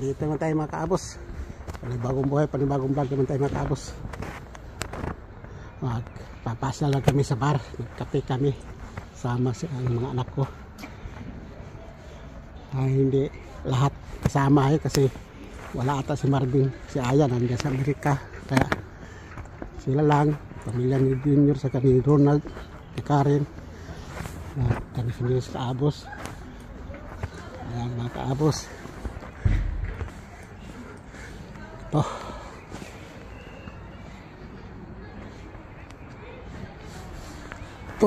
Dito naman tayo mga kaabos. Panibagong buhay, panibagong vlog naman tayo mga kaabos. Magpapasya lang kami sa bar. Nagkape kami sama sa mga anak ko. Hindi lahat kasama kasi wala ata si Marvin, si Aya nandiyan sa Amerika. Kaya sila lang, pamilya ni Junior sa kami Ronald, si Karen. Kami sendiri sa kaabos. Ayan mga kaabos. Ito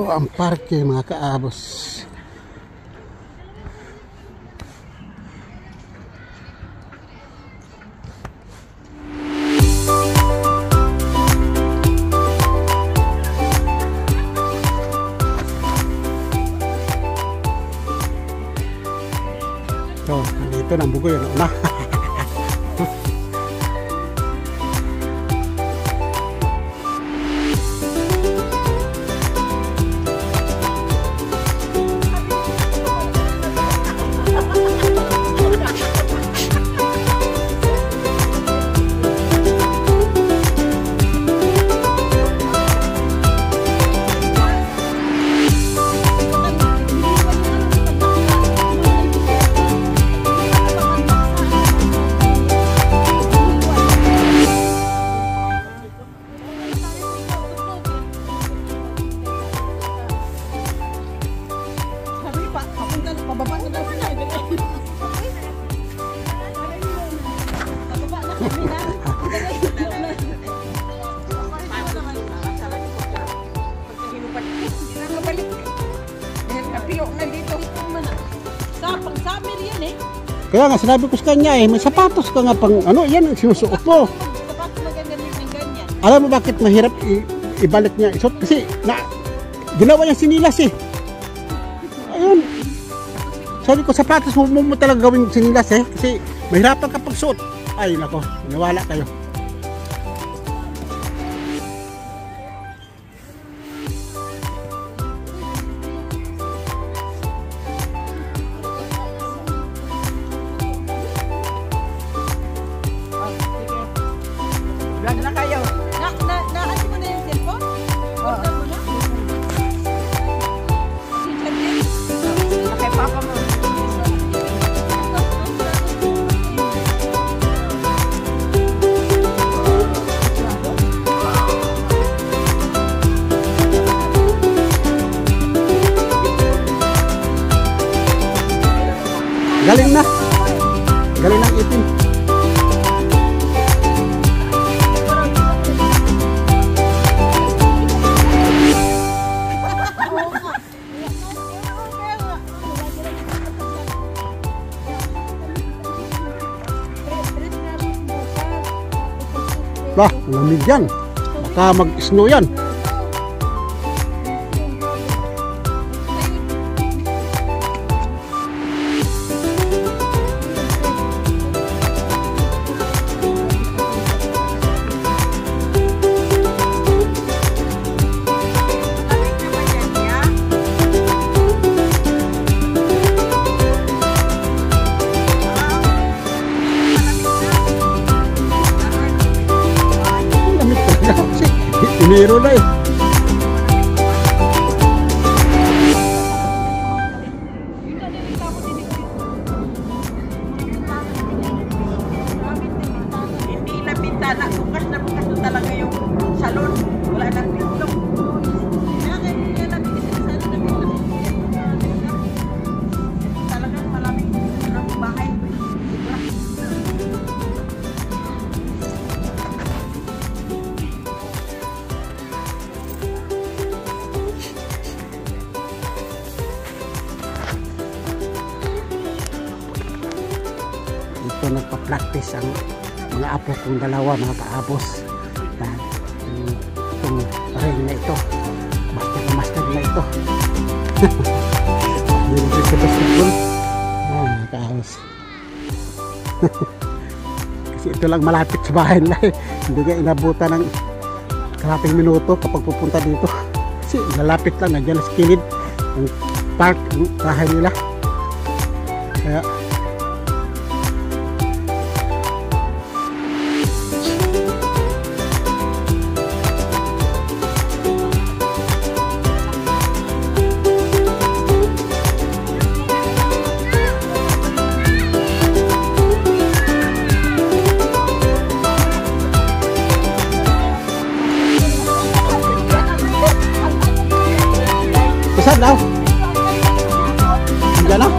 ang parke mga kaabos. So, nandito ng bugoy na una. Kaya nga sinabi ko sa kanya may sapatos ka nga pang ano, yan ang sinusuot mo. Sapatos na ganyan. Alam mo bakit mahirap ibalik niya isuot? Kasi ginawa niya sinilas Ayun. Sabi ko sapatos mo talaga gawing sinilas kasi mahirapan ka pag suot. Ay nako, nawala kayo. Vlog na kayo. Naano mo na yung cellphone? Order mo na? Kay papa mo. Galing na. Galing ng itim. Bah, lamig yan. Baka mag-snow yan. Piniro na Hindi na bintana. Bukas na talaga yung salon. Wala na pinlong. Talagang malamig ang bahay. Ito nagpa-practice ang mga apo kong dalawa mga kaabos. Itong ring na ito, master na ito. Dito sa basketball. Mga kaabos. Kasi ito lang malapit sa bahay nila Hindi ka inabutan ng kalating minuto kapag pupunta dito. Kasi malapit lang, nandiyan sa kilid ang park, ang bahay nila. Kaya Bisa daw. Diyan na.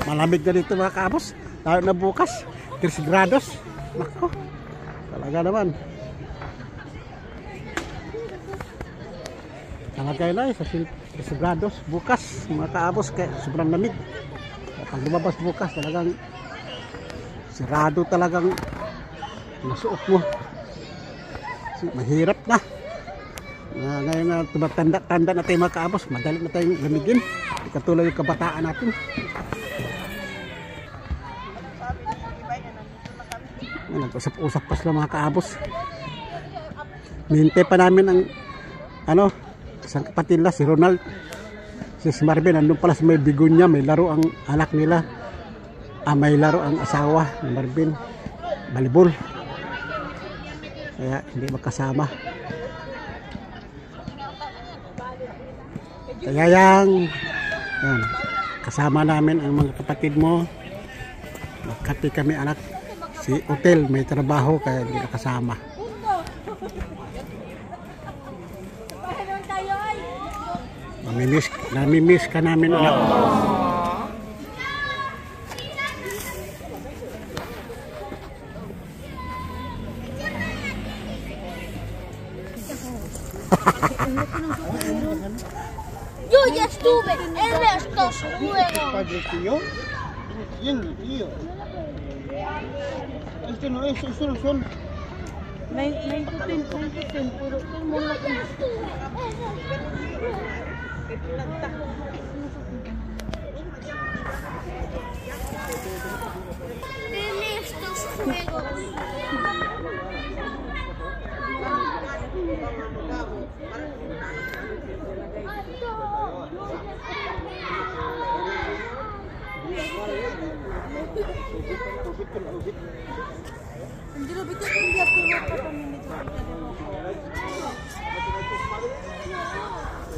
Malamig na dito mga kaabos. Lalo na bukas, 30 grados. Nako, talaga naman. Talaga na sa 30 grados bukas mga kaabos, kaya sobrang lamig. Pag lumabas bukas talagang sirado talagang nasuot mo. Mahirap na. Ngayon na tumatanda-tanda na tayo mga kaabos, madali na tayong lamigin. Katulad yung kabataan natin. Nag-usap-usap pa sila mga kaabos. Mihintay pa namin ang isang kapatid nila, si Ronald, si Marvin. Andun pala sa may Bigunya, may laro ang anak nila. May laro ang asawa ni Marvin, volleyball. Kaya hindi magkasama. Kaya yan, kasama namin ang mga kapatid mo. Magkati kami anak. Si Hotel may trabaho kaya hindi nakasama. Namimiss ka namin anak. Yo ya estuve en estos juegos. Este no es, eso no son. 9 to 10, puro mo lang. En estos juegos.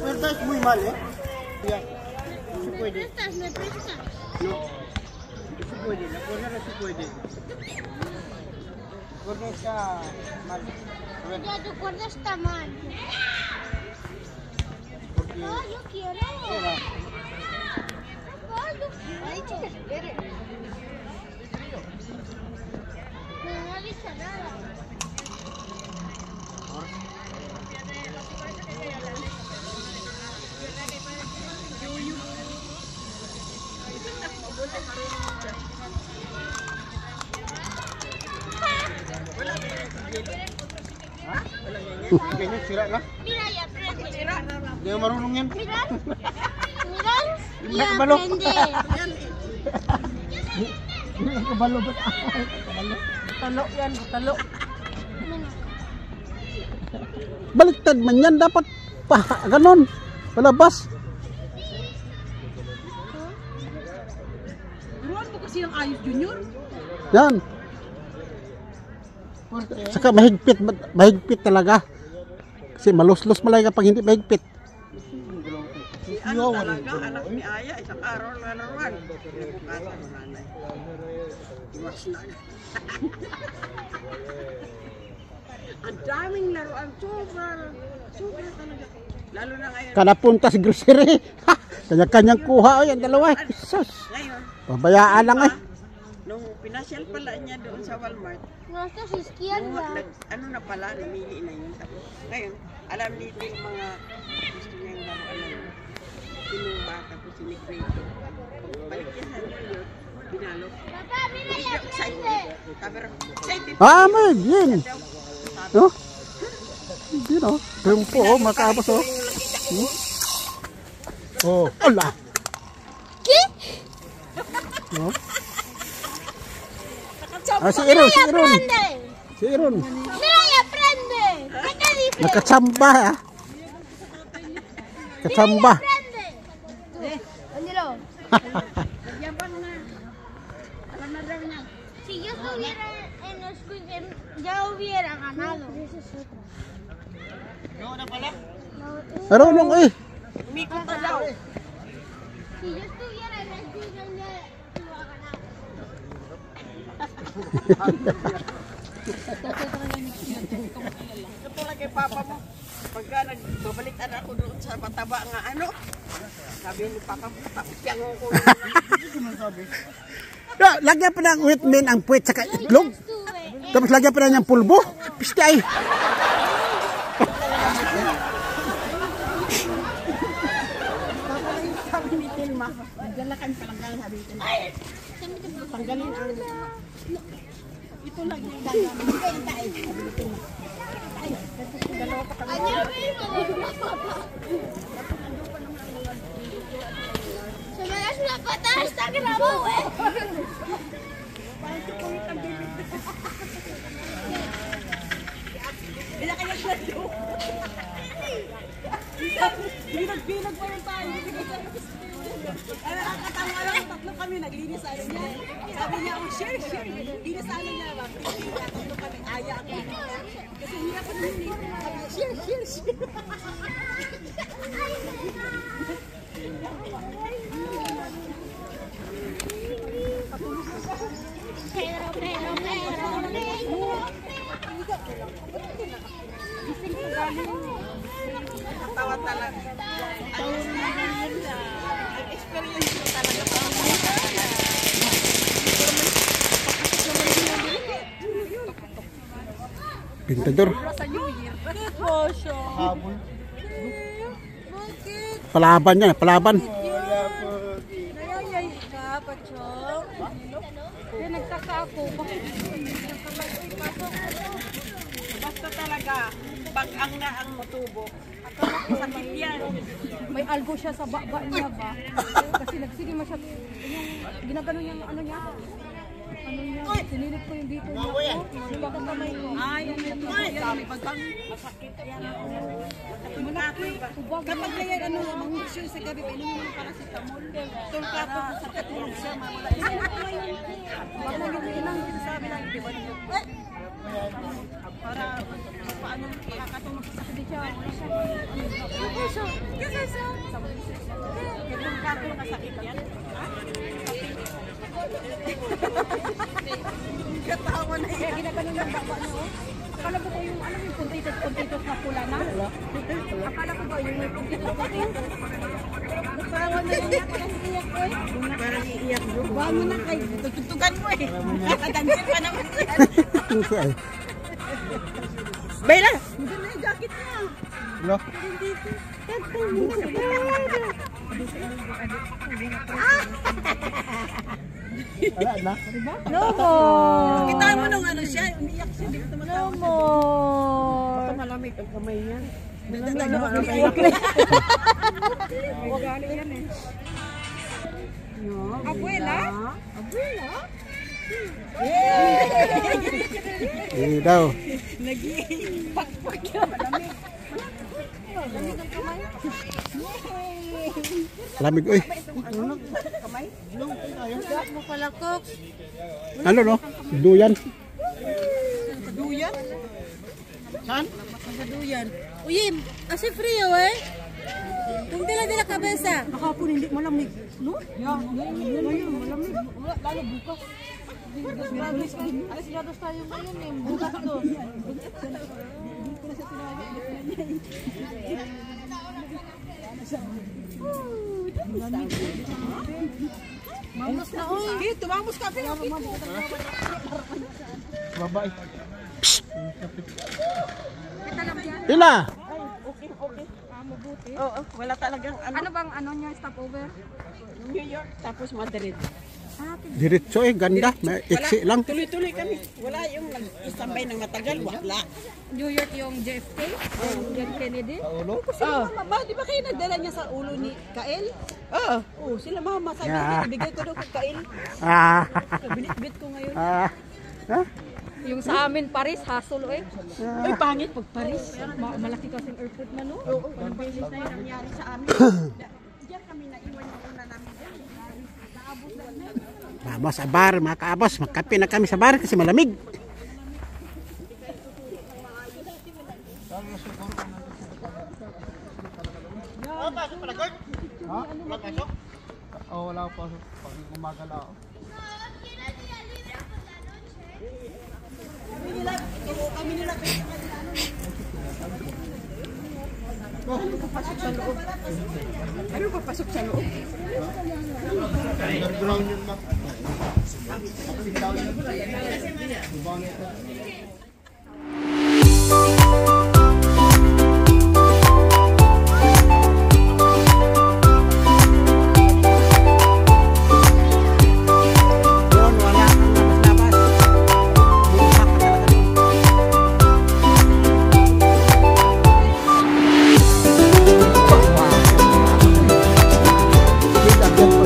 Verdad es muy mal, ¿eh? Ya. No se puede. ¿Me prestas? No. No se puede. La cuerda no se puede. La cuerda está mal. A ver. Ya, tu cuerda está mal. Porque... No, yo quiero. Era. Ha dicho que espere. No ha dicho nada. Kayaknya sira lah. Mira, ya aprende. Dia marunong yan. Mira. Mira. Wala Ya kabalo. aprende. Hindi ka kabalo ba? Talo yan, talo. Baliktad man yan, dapat pa ganon. Palabas. Turuan mo kasi ng ayos, Junior. Yan. Saka mahigpit talaga. Kasi maluslos malay kapag hindi mahigpit. Si talaga, anak ni Aya, isang araw na naman. Pinabukasan ng nanay. Iwas na. Ang daming laruan, sobra talaga. Lalo na ngayon. Kada punta sa grocery. Kanya-kanyang kuha. Yan dalawa. Sus. Ngayon. Pabayaan lang eh. Nung pinasyal pala niya doon sa Walmart. Nasa sa izquierda. Ano na pala, namili na yun. Tapos, ngayon, alam nito yung mga gusto niyang laruan na yun. Kinuha, tapos sinikrito. Balik yan sa New York, binalot. Excited. Sabi rin, excited. May yun. No? Hindi no. Tempo oh, makabos oh. Oh, ala. ¿Qué? No? Si Iron. Si Iron. Mira y aprende. ¿Qué te dice? Nakachamba ha. Kachamba. Aprende. Ándelo. Si yo estuviera en los Squid ya hubiera ganado. Marunong eh. Umikot na daw. Si yo estuviera en el Squid ya lo ha ganado. Ito lang kay Papa mo. Pagka nagbabalikan ako doon sa mataba nga ano. Sabi ni Papa, tapos yang ko. Lagyan pa ng wheatmeal ang puwet sa itlog. Tapos lagyan pa na ng pulbo. Piste ay. Sabi ni Tilma, dyan lang kami palanggang sabi ni Tilma. Tanggalin ang... Ito lang yung gagawin. Hindi kayo tayo. Sabi ni Tilma. Ay, dalawa pa kami. Se me das una patada, está grabado, Bila kayo siya doon. Binag pa yung tayo. Ay, nakakatawa lang. Tatlo kami naglinis sa niya. Sabi niya, share. Linis sa niya. Tatlo kami. Aya ako. Kasi hirap ko nung sabi niya, share. Tawa talaga. Ang experience mo talaga. Pintador. Sa New Year. Bakit po siya? Habol. Bakit? Palaban yan, palaban. Nayayay ka, Pachong? Kaya nagtaka ako. Bakit? Basta talaga, pag ang naang matubo, akala ko sakit yan. May algo siya sa baba niya ba? Kasi nagsinima siya, yung ginagano niyang ano niya, sinilip ko yung dito niya, yung pagkakamay ko. Ay, ano ito? Yan, pagkang masakit yan. Kapag na yan, mangisyo sa gabi, painumin mo ng paracetamol. Tulkato, sakit yan siya. Baka naging ilang sabi lang, di ba niyo? Para paano makakatulog sa sakit siya. Tulkato na sakit yan. Katawa na Kaya ginagano yung baba niya, oh. Akala ko yung, ano yung puntitos na pula na? Akala ko ba yung puntitos? Nagparawan na lang niya, parang iiyak ko eh. parang iiyak doon. Buwan mo na kay tututugan mo eh. Nakadansin pa naman. Bella! Hindi na yung jacket niya. No? Wala na. No more! Kita mo nung ano siya, umiiyak siya. Di ko tumatawa siya. Baka malamig ang kamay niya. Ugali yan eh. Abuela? Abuela? Hindi daw. Nag-pakpak yan. Malamig. Lamig ang kamay? Lamig oy. Kamay? Gat mo pala, Cox. Ano no? Duyan. Duyan? Sa duyan. Uy, kasi frio eh. Kung dila kabesa. Nakapon hindi malamig. No? Yeah. Ngayon malamig. Wala, lalo bukas. Alas grados tayo ngayon eh. Bukas doon. Mamos na oh. Tumamos ka pa. Babae. Ila! Okay. Mabuti. Oo, wala talagang ano. Ano bang ano niya stopover? New York, tapos Madrid. Diretso ganda. May iksi lang. Tuloy-tuloy kami. Wala yung nag-istambay ng matagal. Wala. New York yung JFK? John Kennedy? Oo. Ba, di ba kayo nagdala niya sa ulo ni Kael? Oo. Oh, sila mama sabi niya, ibigay ko daw kay Kael. Ah. Binit-bit ko ngayon. Ah. Yung sa amin, Paris, hassle eh. Ay, pangit pag Paris. Malaki kasing airport na no? Oo, ang beses na yung nangyari sa amin. Diyan kami naiwan yung una namin dyan. Vamos sa bar, mga kaabos. Magkape na kami sa bar kasi malamig. Pasok pala, Gord? Ha? Wala pasok? Oo, wala ako pasok. Pag umaga lang ako. Ano papasok sa loob? Underground yun, Mak. Doon wala kang labas-labas. Bumsak ka talaga doon. Kita agad pa si Coco.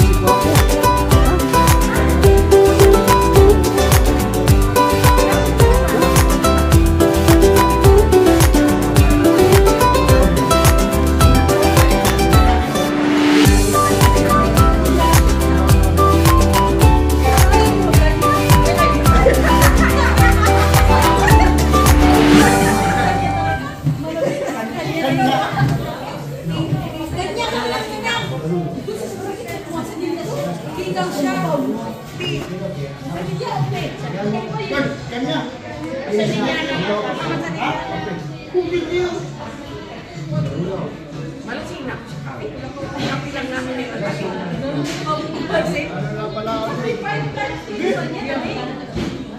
Gord, kanya.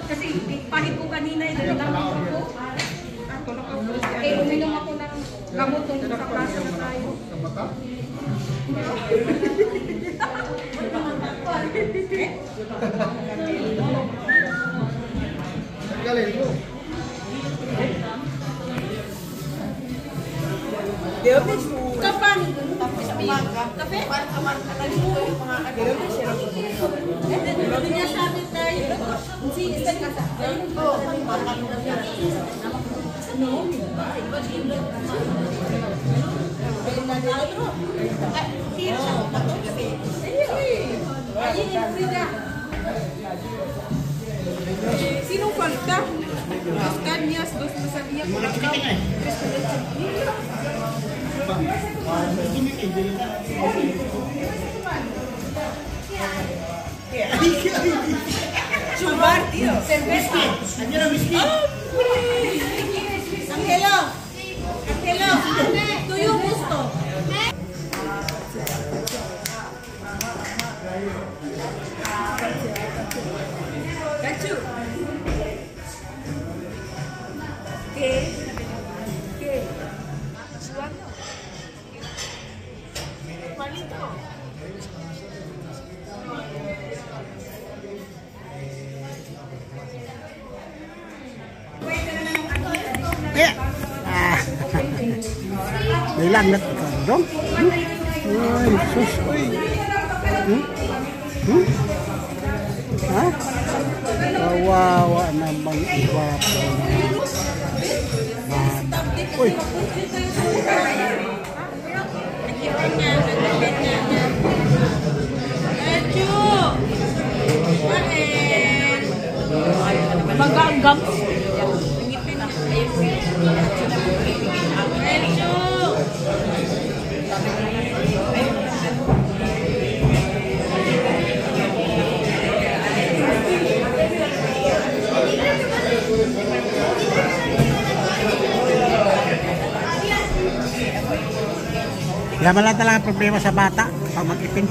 Kasi pahit ko kanina yung nalaman ko. Eh, uminom ako ng gamot nung sa klase na tayo. Galing mo. Kapan? Kape? Niya sabi tayo. Si Stan Kasa. Sinong falta? Dos kanyas, dos masariya, kulakaw. Chubar, tío. Cerveza. Kanya na whisky. Angelo. Angelo. Tuyo gusto. Kachu. ¿Qué? ¿Qué? Suano. Palito. Yeah. Ah. Ilan na ito dong? Ay, sus. Ha? Kawawa naman iba po. Uy. Maganggang. Kaya wala talaga problema sa bata pag mag-ipin.